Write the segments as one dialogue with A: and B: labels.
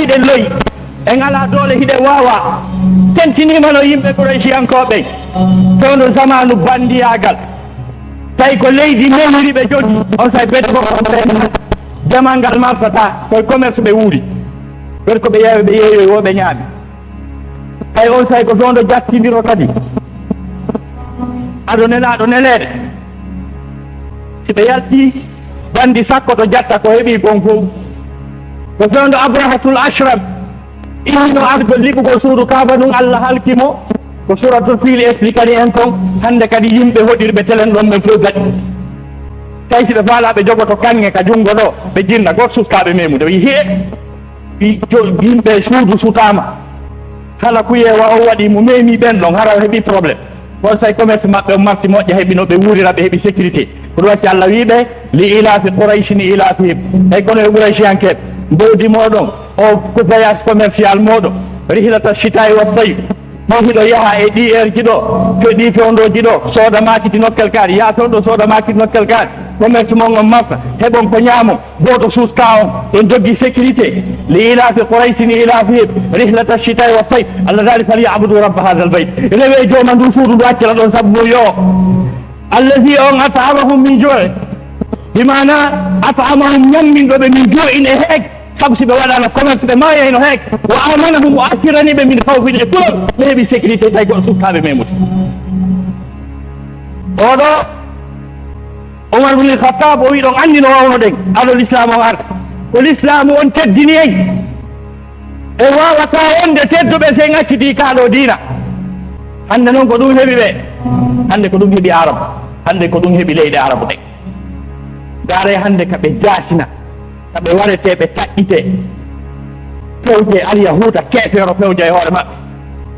A: hiɗen loyi en ala doole hiɗen wawa tentinimano yimɓe Quraysiyankoɓe fewno zamanu bandiyagal tawi ko leydi mewiri ɓe jogi on say bede goɗɗo jamal ngal marsata koye commerce ɓe wuuri ɓen ko ɓe yeewe ɓe yeeyoy woɓe ñaami tawi on say ko fewndo jattidiro kadi aɗo nelaɗo neleɗe si ɓe yalti bandi sakko to jatta ko heeɓi kon fof ko fewndo Abrahatul Ashram innino argo liɓugol suudu Kaaba ɗum Allah halkimo ko suratul Fil expliquani en kon hande kadi yimɓe hoɗirɓe telen ɗon ɓe fof gaɗi tawi si ɓe faala ɓe jogoto kanŋe ka junngo ɗo ɓe jinna goto suskaɓe memude wi yimɓe suudu sutama kala kuyewa o waɗi mo memi ɓen ɗon hara heeɓi probléme on say commerce maɓɓe o marsi moƴƴa heeɓino ɓe wuurira ɓe heeɓi sécurité ko ɗum wasi Allah wiɓe li ilafi Qurayshin ilafihim hay kono e Quraysiyankeɓe mbowdi moɗon o ko voyage commercial moɗon rihlata chita'i wa sayf hiɗo yaaha e ɗi heure ji ɗo to ɗi fewndoji ɗo sooda makiti nokkel kaari yaa toon ɗo sooda makiti nokkel kaari commerce mon on marta heɓon ko ñaamon goto suuska on ɗon jogui sécurité li ilafi Qurayshin ilafihim rihlata chita'i wa sayf Allah daali falyabudu rabba hadha al bayt rewe jooma ndu suudu ndu accira ɗon saabu mo yo allazi on at'amahum min ju'i bimana at'amahum ñamminɗoɓe min ju'in e heeg sabu si ɓe waɗano commerce ɓe mayayno heeg wa amanahum o acciraniɓe min kawfin e kulol ɓe heeɓi sécurité tawi goɗo suftaɓe memude oɗo Omar ibn al-Khattab o wi ɗon andi no wawno ɗen aɗo l'islam o arde ko l'islam on teddini en e wawata wonde tedduɓe sen acciti kaɗo diina hande noon ko ɗum heeɓi ɓe hande ko ɗum heeɓi arabe hande ko ɗum heeɓi leyɗe arabe ɗe daare hande kaɓe jasina kaɓe warete ɓe taƴƴite fewje alyahuda keefeero fewje e hoore maɓɓe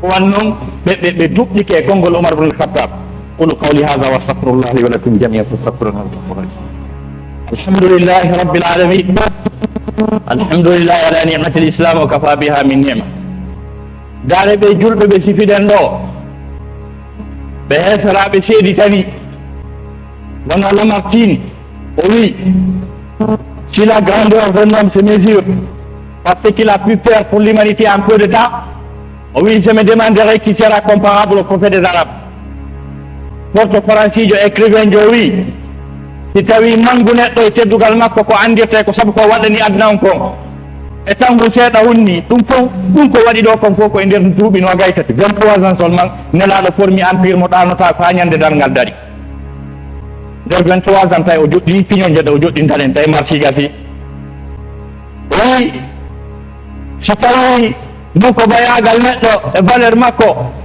A: wan noon ɓe duɓƴike konngol Omar ibn al-Khattab qulu qawli hadha wa astaghfirullah li wa lakum jami'an fastaghfiruhu alhamdulillahi rabbil alamin alhamdulillahi ala ni'mati al-islam wa kafa biha min ni'ma daare ɓe julɓe ɓe sifiɗen ɗo ɓe heeferaɓe seedi tani wona Lamartine o wi si la grandeur d'un homme se mesure par ce qu'il a pu faire pour l'humanité en peu de temps, oui, je me demanderai qui sera comparable au prophète des Arabes. Porto Francijo écrivain jo wi si tawi mangu neɗɗo e teddugal makko ko andirte ko sabu ko waɗani aduna on kon e tangu seeɗa hunni ɗum ko waɗi ɗo kon fof ko e nder duuɓi nogay tati 23 ans seulement nelaɗo formi empire mo ɗanota ko ha ñande darngal dari nder 23 ans tawi o joɗɗini piñoje de o joɗɗintanen tawi marsi gasi oui si tawi ɗum ko bayagal neɗɗo e valeur makko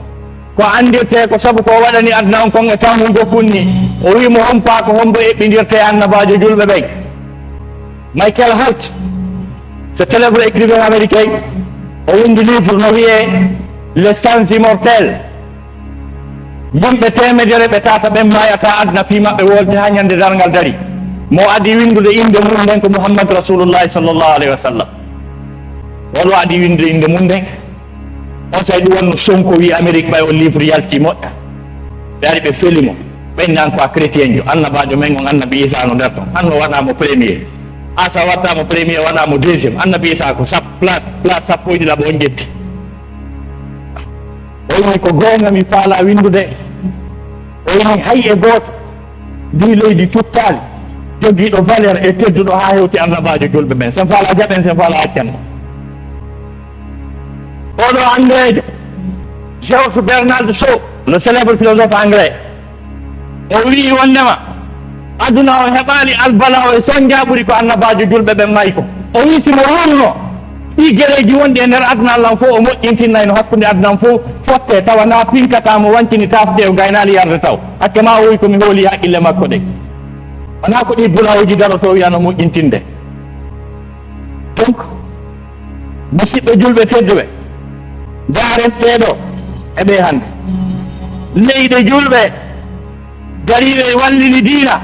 A: ko andirte ko sabu ko waɗani aduna on kon e tangu jokkunni o wimo hompa ko hombo eɓɓidirte annabajo julɓe ɓen Michael Hart ce célèbre écrivain américain o windi livre no wiye les sens immortels yimɓe temedere ɓe tata ɓen mayata aduna fi maɓɓe wolde ha ñande darngal dari mo adi windude inde mum nden ko Muhammad rasulullahi sallllahu alayhi wa sallam wolo adi windude inde mum nden on say ɗum wonno Sonko wi Amérique ɓay o livre yalti moƴƴa ɓe ari ɓe felimo ɓennan ko a chrétien jo annabajo men on annabi Isa no nder ton hanno waɗamo premier asa wattamo premier waɗamo deuxiéme annabi Isa ko place sappo e ɗiɗaɓo on jetti o wini ko gonga mi faala windude o wini hay e goto ndi leydi tuttali jogiiɗo valeur e tedduɗo ha hewti annabajo julɓe men sen faala jaɓen sen faala accanno oɗo anglais George Bernard Shaw le célèbre philosophe anglais o wi wondema aduna o heɓali albala o e sonja ɓuuri ko annabajo julɓe ɓen mayi ko o wi simo wurno ɗi gueɗeji wonɗi e nder aduna allah fof o moƴƴintinnayno hakkude aduna fof fotte tawa na pinkatamo wancini tasde o gaynali yarde taw hakke ma o wi komi hooli haqqille makko ɗe wona ko ɗi bulawuji daroto wiyano moƴƴintinde donc musidɓe julɓe tedduɓe daren ɓeɗo eɓe hande leyɗe julɓe dariɓe wallini diina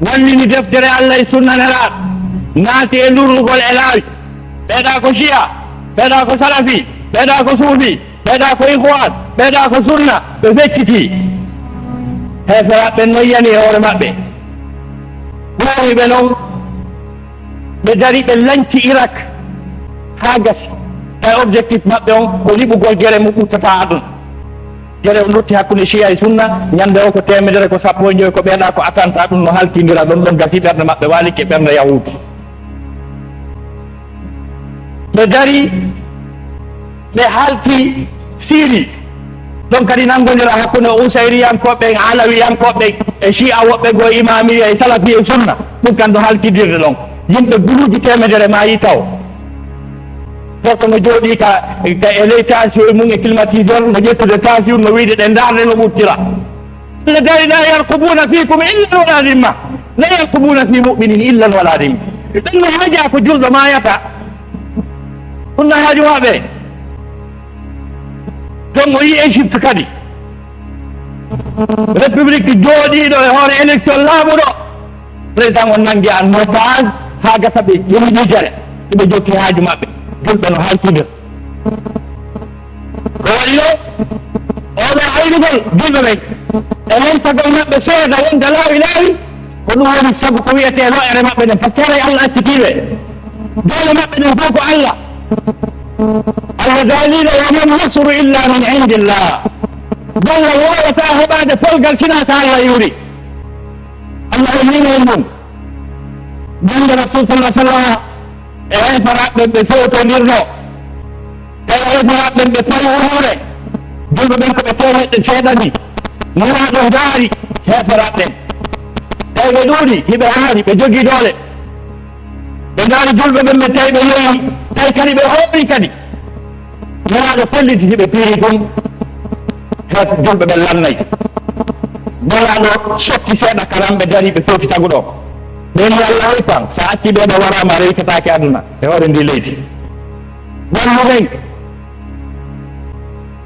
A: wallini deftere allah e sunna nelaɗo naati e lurrugol e laawi ɓeeɗa ko chia ɓeeɗa ko salafi ɓeeɗa ko suufi ɓeeɗa ko ihwan ɓeeɗa ko sunna ɓe fecciti heeferaɓe noyyani e hoore maɓɓe ɓoowiɓe noon ɓe dari ɓe lanci Irak ha gasi objectif maɓɓe on ko yiɓugol gere mo ɓuttata aduna gere o lutti hakkude Shia e Sunna ñande o ko temedere ko 15 ko ɓeeɗa ko attanta ɗum no haltindira ɗon gasi ɓerde maɓɓe walike ɓerde Yahudi ɓe dari ɓe halti Syrie ɗon kadi nangodira hakkude Usayriyankoɓe e Alawiyankoɓe e Shia woɓɓe go Imamiya e Salafi e Sunna ɗum kan ɗo haltidirde ɗon yimɓe guluji temedere ma yi taw gorko no jooɗi ka e ley tension mum e climatiseur no ƴettude tension no wiide ɗe darde no ɓuttira Allah dari la yarqubuna fikum illan wala dimma la yarqubuna fi mu'minin illan wala dimma ɗum no haaja ko julɗo mayata ɗum no haaju maɓe donc o yi Égypte kadi république jooɗiɗo e hoore élection laamuɗo président on nangi an otage ha gasa ɓe ƴemi Nigére ɓe jokki haaju maɓɓe julɓe no haltidir ko waɗi ɗo oɗo aynugol julɓe ɓen e wontagol maɓɓe seeda wonde laawi ko ɗum woni sabu ko wiyete lo'ere maɓɓe ɗen par ce que haray Allah accitiɓe dole maɓɓe ɗen fof ko Allah daliɗo wama nasru illa min indillah gollal wawata heɓade polgal sina ko Allah yuri Allah o nino en mum jande rasul sallah sallam e hefaraɓe ɓe fewtodirno tawi hefaraɓe ɓe tawi wuure julɓe ɓen koɓe temeɗɗe seeɗani nanaɗo daari hefaraɓe tawi ɓe ɗuuɗi hiɓe haari ɓe jogui doole ɓe daari julɓe ɓen ɓe tawi ɓe yeehi tawi kadi ɓe hoɓri kadi nanaɗo felliti ɓe piiri ɗum het julɓe ɓen lannayi nanaɗo sotti seeɗa karamɓe dari ɓe fewtitagu ɗo ɓen Allah way tan sa acci ɓeɗo warama reykatake aduna e hoore ndi leydi walluɓen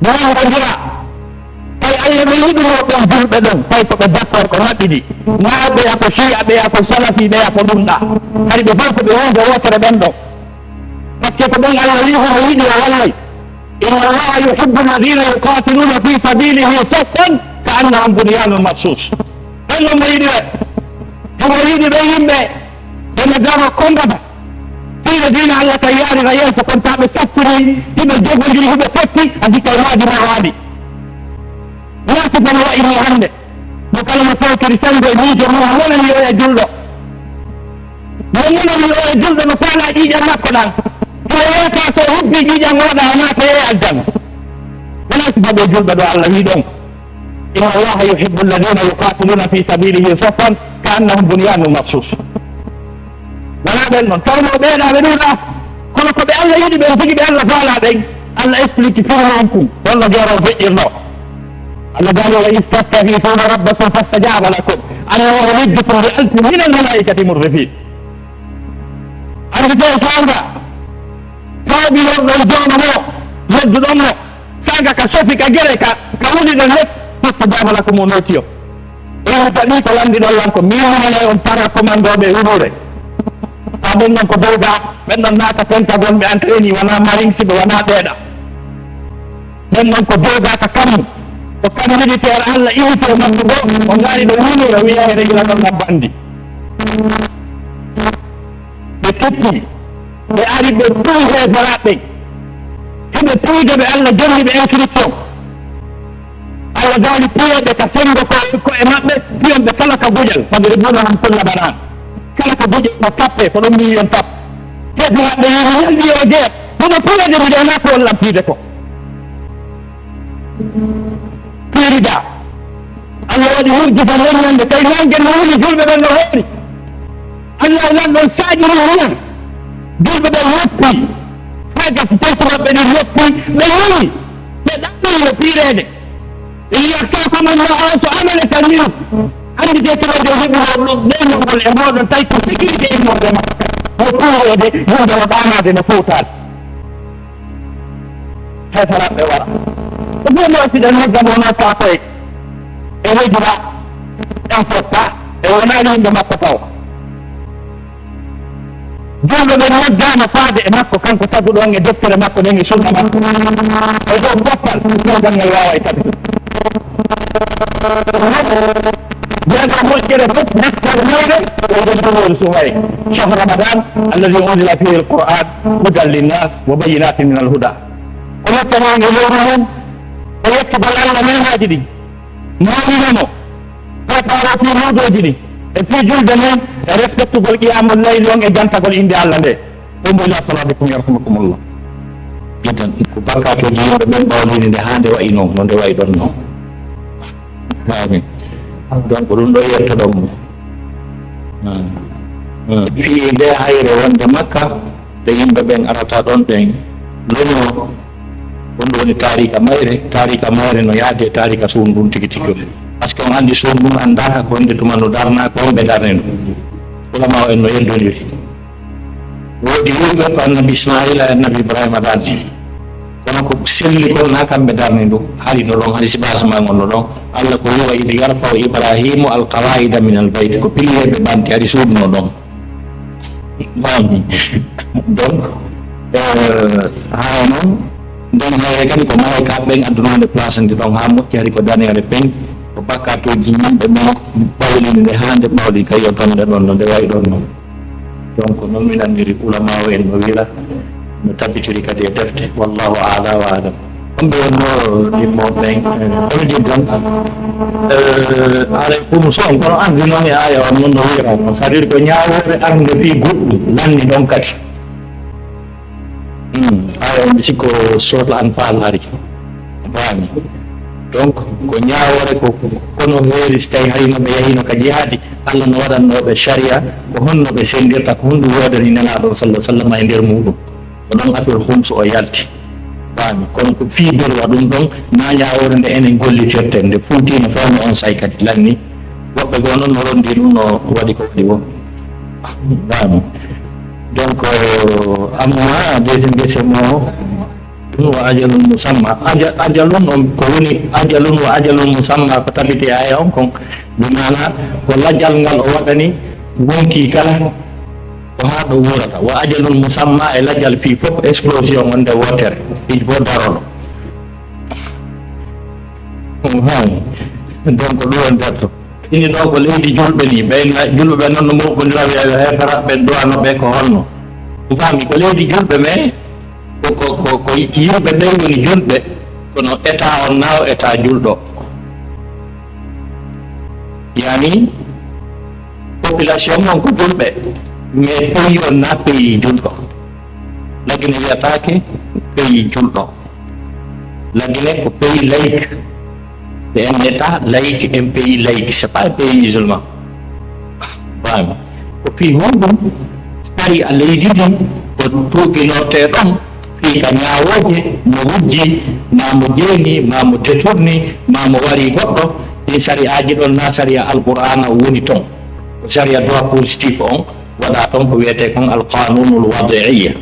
A: nawodira tawi Allah ɓe yiɗino ɓen julɓe ɗon tawi koɓe d'accord ko maɓɓiɗi naa ɓeya ko Shia ɓeya ko Salafi ɓeya ko ɗumɗa kadi ɓe fof koɓe hunde wotere ɓen ɗon par ce que ko ɗon Allah wi hono yiɗi o wallay inna Allaha yuhibbu alladina yuqatiluna fi sabilihi saffan ka annahum bunyanun marsus ɗon ɗon mo yiɗi ɓe emo yiɗi ɓe yimɓe ene gama kombata fiiɗe dina Allah tan yarira yeeso kon ta ɓe sattiri hiɓe jogodiri hiɓe totti a sikka e maadi ma waaɗi wona sifano wayini hannde mo kala mo fewtori sango e miijo mum wonani o e julɗo mo wonani o e julɗo no faala ƴiiƴam makko ɗan to yeyata so hubbi ƴiiƴam oɗa a naata e aljanna wona sifaɓe julɓe ɗo Allah wi ɗon inna Allaha yuhibbu alladina yuqatiluna fi sabilihi saffan ka annahum bunyanun marsus wona ɓen noon tawno ɓeeɗa ɓe ɗuɗa kono koɓe Allah yiɗi ɓen tigi ɓe Allah faala ɓen Allah explique firnon kum wonno guero feƴƴirno Allah قال وإذ تستغيثون ربكم فاستجاب لكم أنا أمدكم بألف من الملائكة مردفين أنا سانغا فابي الرجال مو يد الأمر سانغا كشوفي كجري كولي النت فاستجاب لكم ونوتيو إيه تاني كلام دي دولانكم مين أنا أنتظر كمان دوبي هوري أبين نكو دوغا من ناتا كنتا بون بأنتريني وانا مارين سيب وانا بيدا من نكو دوغا ككامو ko kam militaire Allah iwte mandugo o ngari ɗo wunira wiya e regla ɗon nabbandi ɓe teppi ɓe ari ɓe puy hefaraɓe heɓe puyde ɓe Allah jolli ɓe instruction Allah gaali puyoɓe ka sengo ko e maɓɓe piyon ɓe kala ka gujal fadere buna ham kulla banan kala ka gujal ko tappe ko ɗon mbiyon tap hefaraɓe yalɗi o jeeya hono puyede mi ɗona ko lampide ko pirida Allah waɗi hurjita lennande tawi nangue no woni julɓe ɓen no hoori Allah nan ɗon saƴiri hiyan julɓe ɓen loppi ha gasi tawto maɓɓe ɗin loppi ɓe woni ɓe ɗaɗɗoyo pirede ɓe yiya sakoman ma on so amane tan min andi de tawde heɓuno ɗenogol e moɗon tawi ko sécurité immorde makka o ɓurede yimɓe o ɗanade no fowtal hefaraɓe wara ko ɗum wasiɗen noggam wona takoye e wejura importa e wonani yimɓe makko taw julɓe ɓen noggama faade e makko kanko taguɗon e deftere makko ɗen e sunna makko e dow goppal noggam ngal wawa e tabi جاء مشكلة نكتر ميرة وجدوا سوهي شهر رمضان الذي أنزل فيه القرآن هدى للناس وبينات من الهدى قلت تمام يلورهم ويكتب الله من هاجدي ما منه فقالوا في موضوع جدي في جلد من رفضت بالقيام الليل يوم إجان تقول إندي الله ده قوموا إلى صلاتكم يرحمكم الله جدا كبكات وجيب من بولين دهان دوا إنو من دوا إدونو آمين don kurun do yerta dom fi ide hayre wonde makka de yimbe ben arata don ben lono on woni tarika mayre no yaade tarika sundun tigi tigi parce que on andi sundun andaka ko inde tumano darna ko be darnen ulama en no yendoni wodi yimbe ko annabi ismaila e annabi ibrahima dadi kono ko selli ko na kambe darne do hali no don hali sibas ma ngon do Allah ko wa idh yarfa ibrahimu alqawaida min albayt ko pille be banti ari sudno don bami donc hanon don hay kan ko may ka ben aduna de place ndi don ha mo ciari ko dane re pen ko bakato jinni be mo bawli ni hande bawli kayo ton de don de way don non donc non mi nandiri ulama en no wila no tabitiri kadi e defte wallahu a'la wa a'lam ambe no di mo ben ko di don ale ko mo son ko andi no mi ayo non no wira ko sadir ko nyaawore arnde fi guddu lanni don kati ayo bisiko sort anfal hari bami donc ko nyaawore ko kono heri stay hari no be yahino ka jihadi Allah no wadan no be sharia ko honno be sendirta ko hundu wodani nana do sallallahu alaihi wasallam e der mudum don affaire khums o yalti bami kono ko fi ber wadum don na nyaawore nde enen gollitirte nde funtino fami on say kadi lanni wobbe go non no rondi no wadi ko wadi wo bami donc amma deuxième question mo wa ajalun musamma ajalun on ko woni ajalun wa ajalun musamma ko tabiti aya on kon dum nana ko lajjal ngal o wadani wonki kala ko ha do wurata wa ajalun musamma e lajjal fi fop explosion on de water il faut darono donc do on datto ini do ko leydi julbe ni ben julbe non mo ko ndirawi e fara ben do no be ko honno fami ko leydi julbe me ko yimbe be woni julbe kono état on naw état juldo yani population non ko julbe mais pays on na pays juldo lagine wi attaque pays juldo lagine ko pays laïque c'est un état laïque un pays laïque c'est pas un pays musulman vraiment ko fi hondo stari a leydi din ko tuginote ɗon fi ka ñawoje mo wujji ma mo jeeni ma mo deturni ma mo wari goɗɗo ɗin sariyaji ɗon na sariya alqur'ana woni ton ko sariya droit positif on waɗa ton ko wiyete kon alqanunul wadi'iyya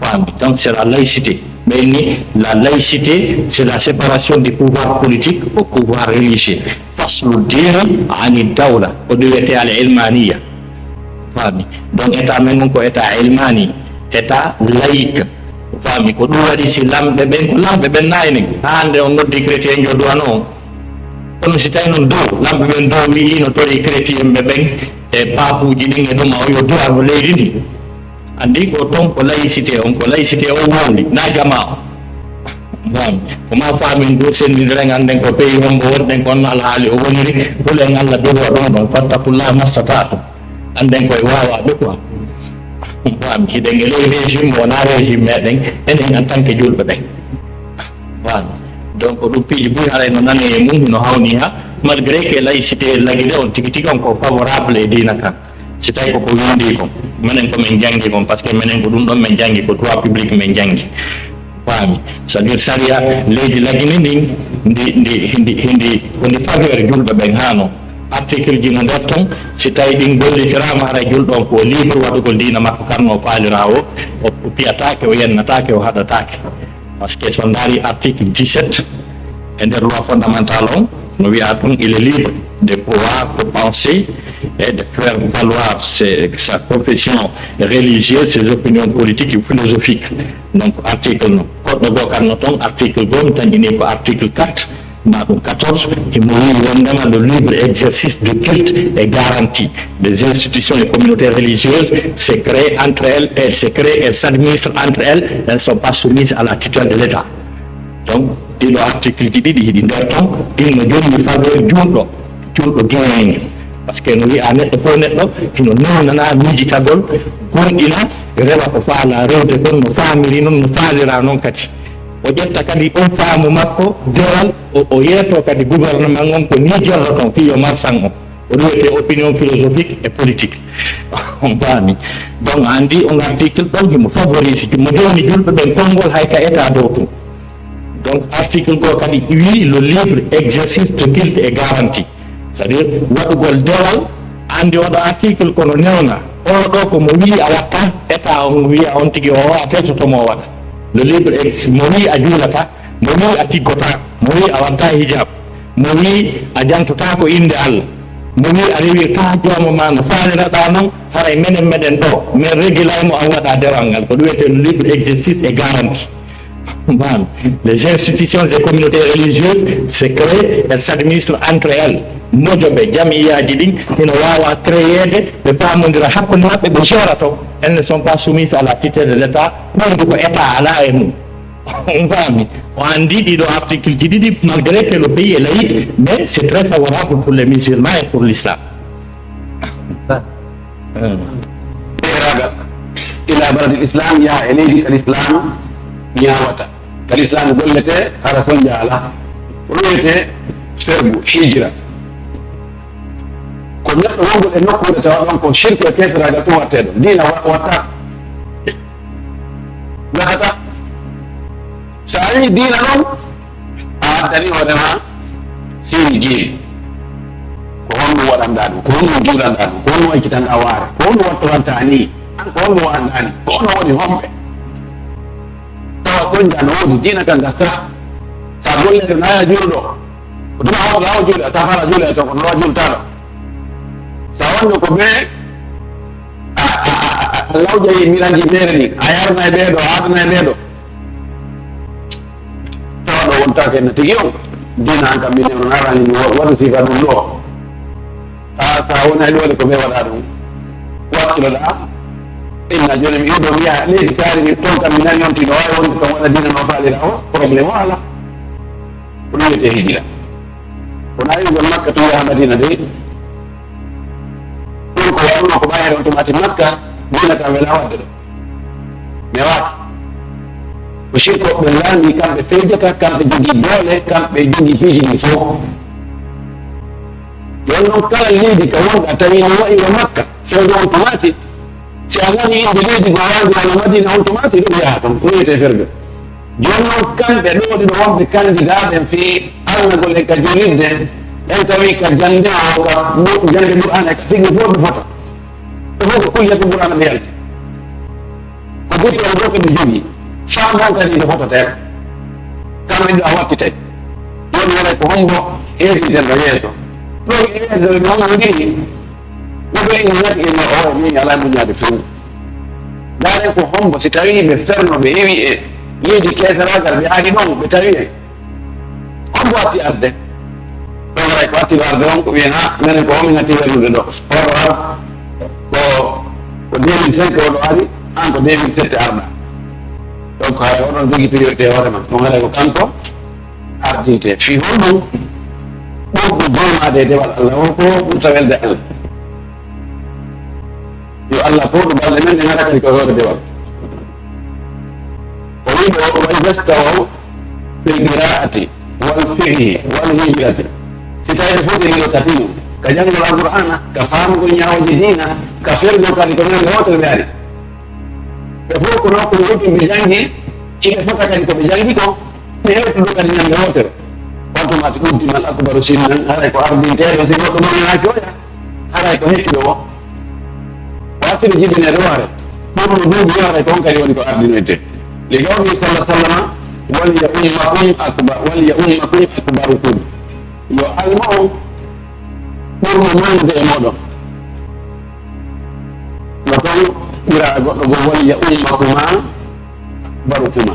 A: fami donc c'est la laïcité mais ni la laïcité c'est la séparation du pouvoir politique au pouvoir religieux faslu dini ani dawla ko ɗum wiyete al ilmaniya fami donc état men gon ko état ilmani état laïque fami ko ɗum waɗi si lamɓe ɓen ko lamɓe ɓen nayni hande on noddi chrétien jo duwano on kono si tawi noon dow lamɓe ɓen dow wi no tori chrétien ɓe ɓen e papuji ɗin e ɗuma o yo duwano leydi ndi andi ko ton ko laïcité on wondi na jama o fami koma famin do sendidire ganden ko pays hombo wonɗen kon alhaali o woniri hulen Allah dowa ɗon ɗon fattakullah mastatatum anden koye wawa ɓe quoi fami hiɗen e ley régime wona régime meɗen enen en tant que julɓe ɓen fami donc ɗum piiji ɓuri haɗa no nane e mum no hawni ha malgré que laïcité lagui ɗe on tigui tigui on ko favorable e dina kan si tawi koko windi kon minen komin janggi kon par ce que minen ko ɗum ɗon min janggi ko droit public min janggi fami c'est à dire saria leydi lagine ndin hindi woni faveur julɓe ɓen ha noon article ji no nder ton si tawi ɗin gollitirama haɗa julɗon ko libre waɗugol dina makko kanno faalira o piyatake o yennatake o haɗatake par ce que so daari article 17 e nder loi fondamentale on no wiya ɗum il est libre de pouvoir de penser et de faire valoir sa confession religieuse, ses opinions politiques et philosophiques. Donc article no goɗɗo go kanno ton article gom tañini ko article 4 Maɗum 14, imo wi wondema le libre exercice du culte est garanti. Les institutions et communautés religieuses se créent entre elles, elles s'administrent entre elles, elles ne sont pas soumises à la tutelle de l'État. Donc, ɗiɗo article ji ɗiɗi hiɗi nder ton ɗin no jonni faveur julɗo guinéen, par ce que no wiya neɗɗo fof neɗɗo hino nunana mijitagol gonɗina rewa ko faala rewde ɗon no famiri noon no faalira noon kadi o ƴetta kadi on faamu makko deral o yeeto kadi gouvernement on ko ni jorro ton fiyo marsan o wiyete opinion philosophique et politique on faami. Donc andi on article ɗon himo favorise mo joni julɓe ɓen konngol hay ka état dow tum. Donc article go kadi wi le libre exercice de culte est garanti, c'est-à-dire waɗugol dewal andi oɗo article kono newna oɗo ko mo wi a watta état on wiya on tigi o wawate to mo watta. Le libre exercice mo wi a juulata, mo wi a tiggota, mo wi a watta hijab, mo wi a jantota ko inde Allah, mo wi a rewi ka joomo ma no faaliraɗa noon haray menen meɗen ɗo min régulaymo an waɗa dewal ngal ko ɗum wiyete le libre exercice est garanti. Les institutions et communautés religieuses se créent, elles s'administrent entre elles. Mojoɓe jamiyaji ɗin ina wawa créede ɓe pamodira hakkude maɓɓe ɓe jorato, elles ne sont pas soumises à la tutelle de l'État, ɓeydu ko état ala e mum. On faami o andi ɗiɗo article ji ɗiɗi malgré que le pays est laïque, mais c'est très favorable pour les musulmans et pour l'islam.
B: ila balad l'islam yaha e leydi l'islam ñawata kalislam gollete hara son jaala ko wiyete serbu hijra ko neɗɗo wongo e nokkude tawa ɗon ko shirku e kefiraga tum watte ɗum dina watta gahata so a wi dina ɗon a addani hoorema seni jeeɗi ko honɗum waɗanɗa ɗum ko honɗum juulanɗa ɗum ko honɗum accitanɗa waare ko honɗum wattoranta ni an ko honɗum waɗanɗani ko ono woni homɓe tawa soñja no woodi dina kan gasta sa gollede naya juulɗo ko duma hawga hawa juuɗe sa fara juule to ko nowa jultaɗo sa wonno ko ɓe a lawƴayi miranji mere ɗi a yarna e ɓeeɗo a adana e ɓeeɗo tawa ɗo wontake no tigi on dina an kam minen on arani ni waɗu sifa ɗum ɗo sa wona e ɗole ko ɓe waɗa ɗum wattiloɗa inna joni mi iwɗo mi yaha leydi kaari min toon kam mi nani on tino wawi wonde kam waɗa dina no faalira o probléme o ala ko ɗum wiyete hijira wona wiwgol makka to yaha madina de ɗum ko waɗuno ko ɓayere on tumati makka dina kam wela wadde ɗo mais waaki ko sirkoɓe laandi kamɓe fejjata kamɓe jogui doole kamɓe jogui fiijini fof jon noon kala leydi ka wonɗa tawi no wayi o makka fewde on tumati si a nani inde leydi go wandiyano madina on tumati ɗum yaha toon ɗum wiyete fergue joni noon kamɓe ɗo ɗiɗo wonɓe candidat en fi alnagol e ka julirde en tawi ka jande o ka jande ɓur'ana ka tigi fof ɓe fota ɓe fof ko kulliyata ɓur'ana ɓe yalti ko gutti on ɗo koɓe jogui famon kadi ɗo fototeɓe kamɓe ɗo a wattitay joni waɗa ko hombo heesiten ɗo yeeso ɗo yeeso noon jii woɓe ina nati ene o min ala muñade fewu daren ko hombo si tawi ɓe ferno ɓe ewi e leydi keseragal ɓe aaki ɗon ɓe tawi en hombo watti arde ɗon waɗa ko watti arde on ko wiyen ha minen ko homin hatti wellude ɗo oɗo ar ko 2005 oɗo ari an ko 2007 arɗa donc hay oɗon jogui priorité hoorema ɗum waɗa ko kanko ardinte fi honɗum ɓurɗo jomade e dewal Allah o ko ɓurta welde Allah yo Allah fooɗo balɗe men ɗe gaɗa kadi ko hoore dewal o wiɗo wa ida stawaw fil qira'ati wal fiqhi wal hijrati si tawi ɓe fof ɓe ɗiɗo katino ka janngol alqur'ana ka faamugol ñawoji diina ka fergol kadi ko men wotere ɓe ari ɓe fof ko noon ko goɗɗum ɓe janngi iɓe fota kadi koɓe janngi ko ɓe hewtuɗo kadi ñande wotere wantumati uddimal akbaru sinnan haray ko ardinteɗo si goɗɗo mañanaki oya haray ko hettiɗo o wattide jibinede hoore ɗum no duuɓi haray ko on kadi woni ko ardinoyte li qawli sallah sallama waliya ummakum akbarukum yo alma on ɓurmo mande e moɗon no ton ɓira goɗɗo go waliya ummakuma barukuma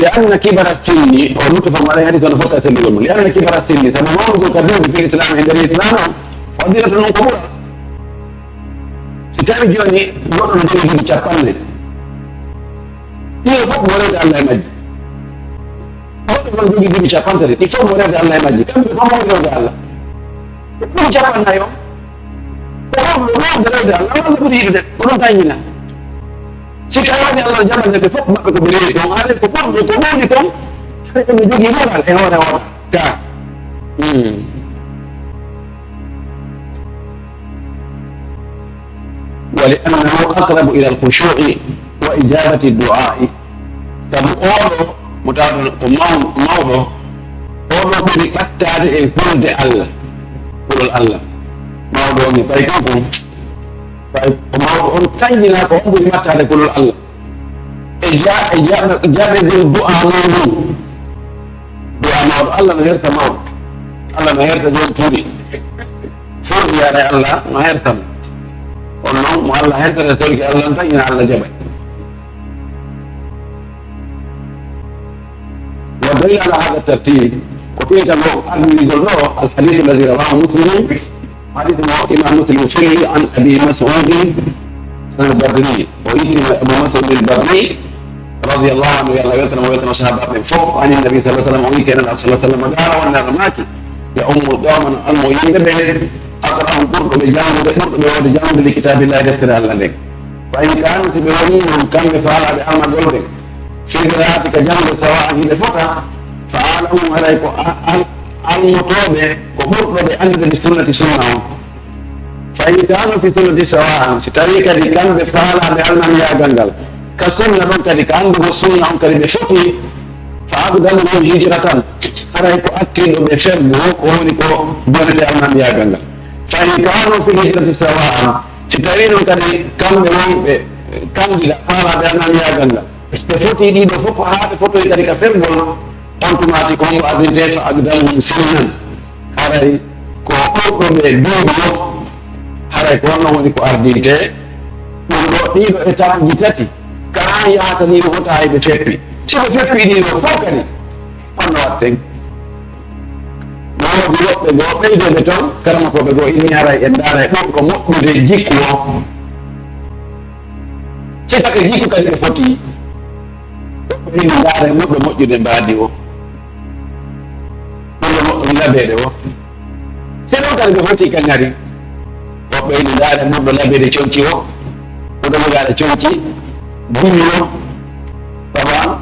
B: لأن كبر السن ونطف عليه حديث أنا فتاة اليوم لأن كبر السن سبب كبير في الإسلام عند الإسلام فضيلة قبولها ستاري جوني نقول نجي بيشابان إيه فوق مريض الله يمجد فوق نجي بيشابان تري فوق مريض الله يمجد كم بيقوم مريض الله بيشابان نايو فوق مريض الله ما نقول يبدأ كلهم تانينا سكاواني الله جل وعلا فوق ما بكبريتهم هذا فوق بكبريتهم هذا نجي يمر على الحيوان كا ولأنه أقرب إلى الخشوع وإجابة الدعاء سبقوله متابع موضوع أولو بكتار الكل دي الله كل الله موضوع نبايكم موضوع تنجينا كون بمتابع كل الله إجابة الدعاء موضوع دعاء موضوع الله مهير سماو الله مهير سجون توري فرق يا رأي الله مهير سماو والنوم الله هذا رسولك الله انتهينا على جبل ودليل على هذا الترتيب وفيه كما يقول الحديث الذي رواه مسلم حديث الإمام مسلم فيه عن أبي مسعود البدري وإنما أبو مسعود البدري رضي الله عنه يلا ويتنا صحابة من فوق عن النبي صلى الله عليه وسلم وإن كان النبي صلى الله عليه وسلم قال وأنا رماكي يا أم القوم المؤمنين أقرأهم قرب بجانب لكتاب الله يذكر عليك فإن كانوا سبرونيهم كم يفعل بأمر قلبك في قراءتك جانب سواء إذا فتح فعالهم عليك المطلوب وقرب بأنزل السنة سنة فإن كانوا في سنة سواء ستريك لكم يفعل بأمر يا جنجل كسنة بك لكم بسنة كريم شكي فأبدل من هجرة عليك أكد بشبه وهنك دون الأمر يا جنجل فإن كانوا في الهجرة سواء سترين كم جدا فارا بأننا يا جنة ففتي دي دفق هذا فتوي تلك فرقل أنتم أتكم وأذنتي فأقدمهم سنا هذا كوكو بدوبو هذا كونا ونكو أردينتي ونقول دي بإتام جتتي كان يعتني بفتاي بفكري شو بفكري دي بفكري أنا أتك go ɓeyde toon karama koɓe goo ini ara e ndaara e ɗon ko moƴƴude jikku o sikake jikku kadi ɓe foti ini ndaara e moƴƴo moƴƴude mbaadi o moƴƴo moƴƴo labeede o si ɗon kadi ɓe foti kañari woɓɓe ini ndaara e moƴƴo labeede conci o oɗo jogaade conci bumi o baba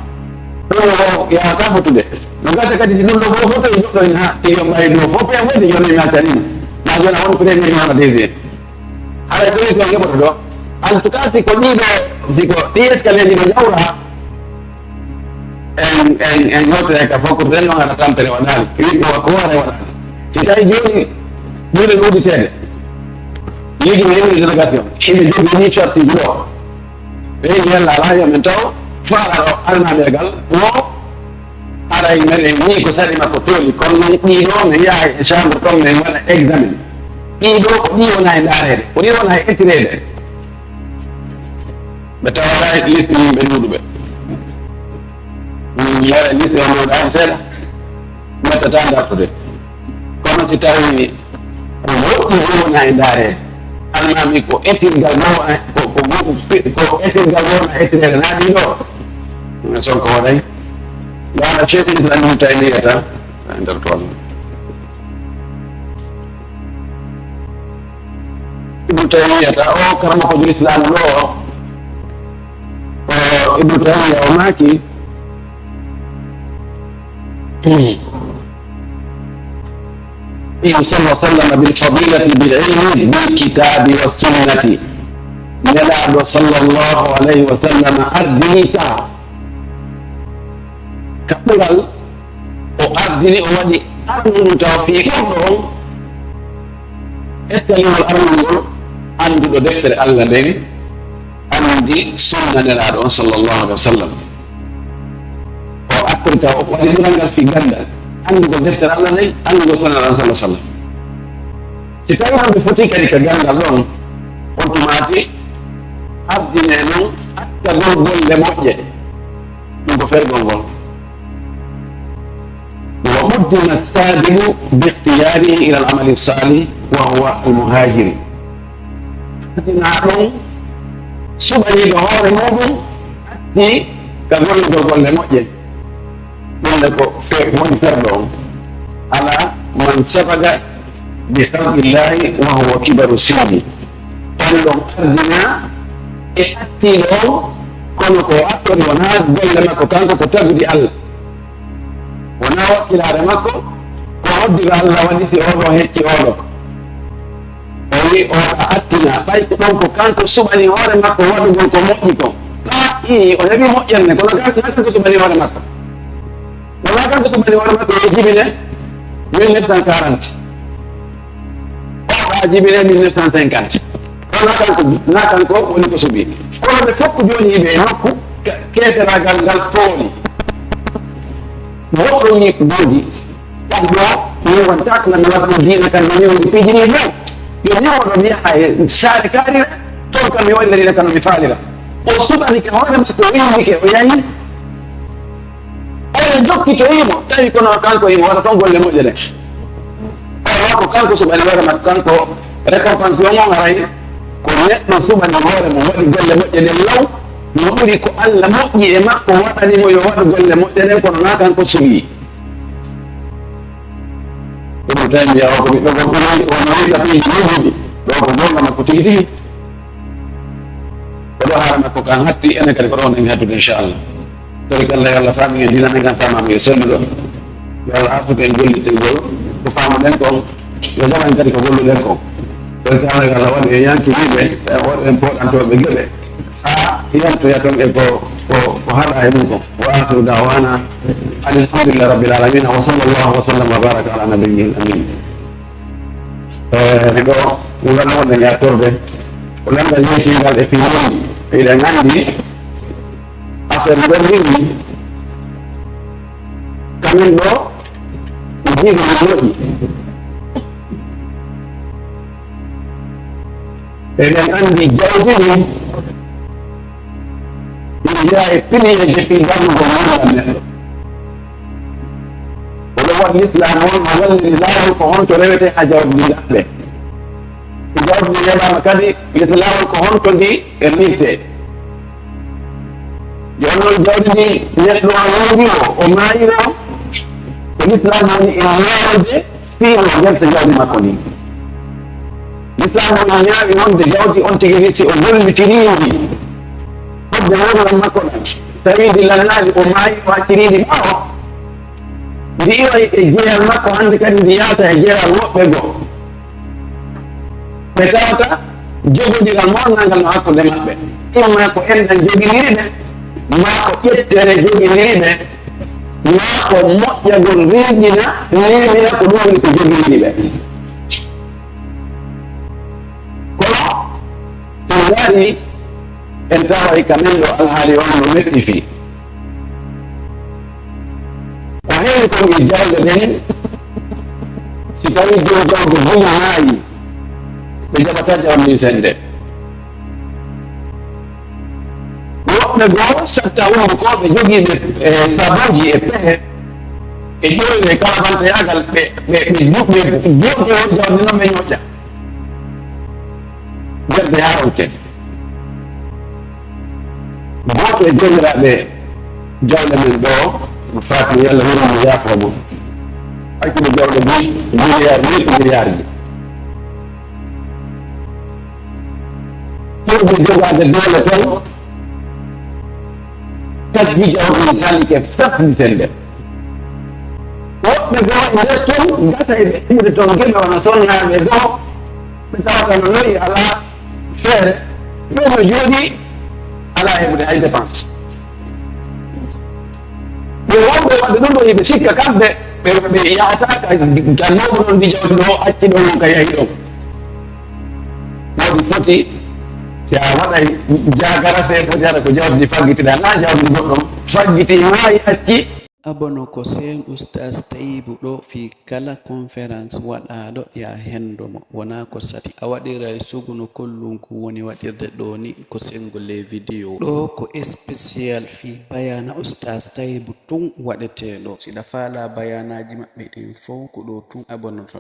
B: ɗon o yahata fotude no gata kadi si ɗum ɗo fof fof joɗɗo ha iyo mbawi ɗo fof e wodi joni mi accanima ma joni won premier hono deuxiéme haɗa solution keɓoto ɗo en tout cas siko ɗiɗo siko ɗi escalier ɗi ɗo jawra en yewtere ka fof ko ɓen ɗon haɗa tampere waɗani wiɗo ko wara waɗani si tawi joni ɓuuri ɗuɗitede yiɗi mi yewni délégation yimɓe jogi ni sortiji ɗo ɓe yiɗi hella ala yomen taw faala ɗo alnamegal no aray men ni ko sari makko tooli kono ɗiɗo mi yaha e chambre ɗon min waɗa examen ɗiɗo ko ɗi wona e ndaarede ko ɗi wona e ettirede ɓe tawata e liste yimɓe ɗuɗuɓe waɗa liste o mawɗa hen seeɗa mettata dartude kono si tawi ko woɗɗi wona e ndaarede almami ko ettirgal wona ko ettirgal wona ettirede na ɗiɗo mais sonko waɗay يعني شيخ الإسلام ابن تيمية عند القول ابن تيمية أو كرمه الإسلام له ابن تيمية وماكي صلى الله عليه وسلم بالفضيلة بالعلم بالكتاب والسنة يلعب صلى الله عليه وسلم أردنيتا kaɓɓural o ardini o waɗi arnuɗum tawa fii ɗon est ce que limol arnul ngol annduɗo deftere allah nden andi sunna nelaɗo on sallllahu alih wa sallam o akkori taw o waɗi ɓural ngal fii gandal anndugo deftere allah nden anndugo sunna nelaɗo sallah sallam si tawi hamɓe foti kadi ka gandal ɗon on tumati ardine noon akkagol golle moƴƴe ɗum ko fergol ngol وقدم السادل باختياره إلى العمل الصالح وهو المهاجر. نعلم سبني بهور موضوع أتي كقول لمؤجل من لكو في من فردهم على من سبق بخلق الله وهو كبر السن. قالوا أردنا أتي له كونكو أكبر ونهاد بين لما كانكو كتابي الله wana wakkilare makko ko hoddiga Allah waɗi si oɗo hecci oɗo o wi o attina ɓay ko ɗon ko kanko suɓani hoore makko waɗugol ko moƴƴi ko o heɓi moƴƴerne kono na kanko suɓani hoore makko wona kanko suɓani hoore makko e jibine 1940 oɗa jibine 1950 na kanko woni ko suɓi kono ɓe foppu joni yiɓe e nokku keteragal ngal fooli woɗɗo ni ko boodi ɗaɗɗo mi wontak nan waɗno diina kan no mi pijini hew yo ñawoɗo mi yaha e saare kaarira toon kam mi wallirina kano mi faalira o suɓani ka hoore makko o windike o yahi ene jokki to yimo tawi kono kanko yimo waɗa toon golle moƴƴe ɗe owa ko kanko suɓani hoore makko kanko récompense yo mon aray ko neɗɗo suɓani hoore mo waɗi golle moƴƴe ɗen law no ɓuri ko Allah moƴƴi e makko waɗanimo yo waɗu golle moƴƴe ɗen kono na kanko sugi ɗum tawi mbiya o ko ɓiɗɗo gorko wono wiɗa piiji ɗuɗi ɗo ko gonga makko tigi tigi oɗo haala makko kan hatti enen kadi ko ɗon en haddude inchallah tawi Allah yo Allah faami en dina men kan famami yo selluɗo yo Allah artude en gollittegol ko famuɗen kon yo jaman kadi ko golluɗen kon tawi ko Allah waɗi e yankiniɓe woɗen poɗantoɓe geɓe yanto yaton e ko haɗa e mum ko wa akhiru dawana alhamdulillahi rabbil alamin wa sallallahu wa sallam wa baraka ala nabiyil amin. Ɗo ngal wonde yattorde ko lemgal yeytingal e fiinoji eɗen andi affaire ɓerndinɗi kamin ɗo jiiga no moƴƴi eɗen andi jawdini yaye pini e jefi garnugo mangal neɗɗo oɗo waɗi l'islam on o walliri laawol ko honto rewete ha jawdi gaɓɓe so jawdi ndi heɓama kadi l'islamol ko honto ndi e rirte joni noon jawdi ndi neɗɗo o wondi o mayino ko l'islam woni e ñaawde fiino jerte jawdi makko ndi l'islam woni ñaawi wonde jawdi on tigi wi si o gollitirindi jamanuɗam makko ɗam tawi dillannaji o maayi o acciridi ɓawo ndi iway e jeeyal makko hande kadi ndi yalta e jeeyal woɓɓe goo ɓe tawata jogodigal mawnagal no hakkude maɓɓe imma ko enɗan joginiri ɓe ma ko ƴettere joginiri ɓe ma ko moƴƴagol rirƴina limina ko ɗum woni ko joginiri ɓe kono to waari en tawa kamen ɗo alhaali on no metti fi ko heewi kon e jawɗe ɗen si tawi joni jawdi buñanayi ɓe jaɓata jawdi sende woɓɓe goo satta wumbo ko ɓe jogiiɓe sabuji e pehe e ƴoyre kala bantayagal ɓe joɗɗe jawdi noon ɓe ñoƴƴa jerde yaronke goto e jomiraɓe jawɗe men ɗo no fati yalla wurmo yaafomo hakkude jawɗe milliard ji ɓurɓe jogade dole ton tajji jawɗi salike fefdi sende woɓɓe goo e nder ton gasa e ɓe ɓuude toon geɓe wona sonnaɓe goo ɓe tawata no noyi ala feere ɓe no jooɗi ala heɓude hay dépense ɓe wonɓe wadde ɗum ɗo yiɓe sikka kamɓe ɓe yahata ka nawɓe ɗon ndi jawdi ɗo acci ɗo non ka yahi ɗon jawdi foti si a waɗay jagara fe foti haɗa ko jawdi faggitiɗa na jawdi goɗɗon faggiti maayi acci
C: abono ko sen Oustaz Taibu ɗo fi kala conférence waɗaɗo ya hendomo wona ko sati a waɗiray suguno kollunku woni waɗirde ɗo ni ko sengole vidéo ɗo ko spécial fi bayana Oustaz Taibu tun waɗeteɗo siɗa faala bayanaji maɓɓe ɗin fof ko ɗo tun abonoto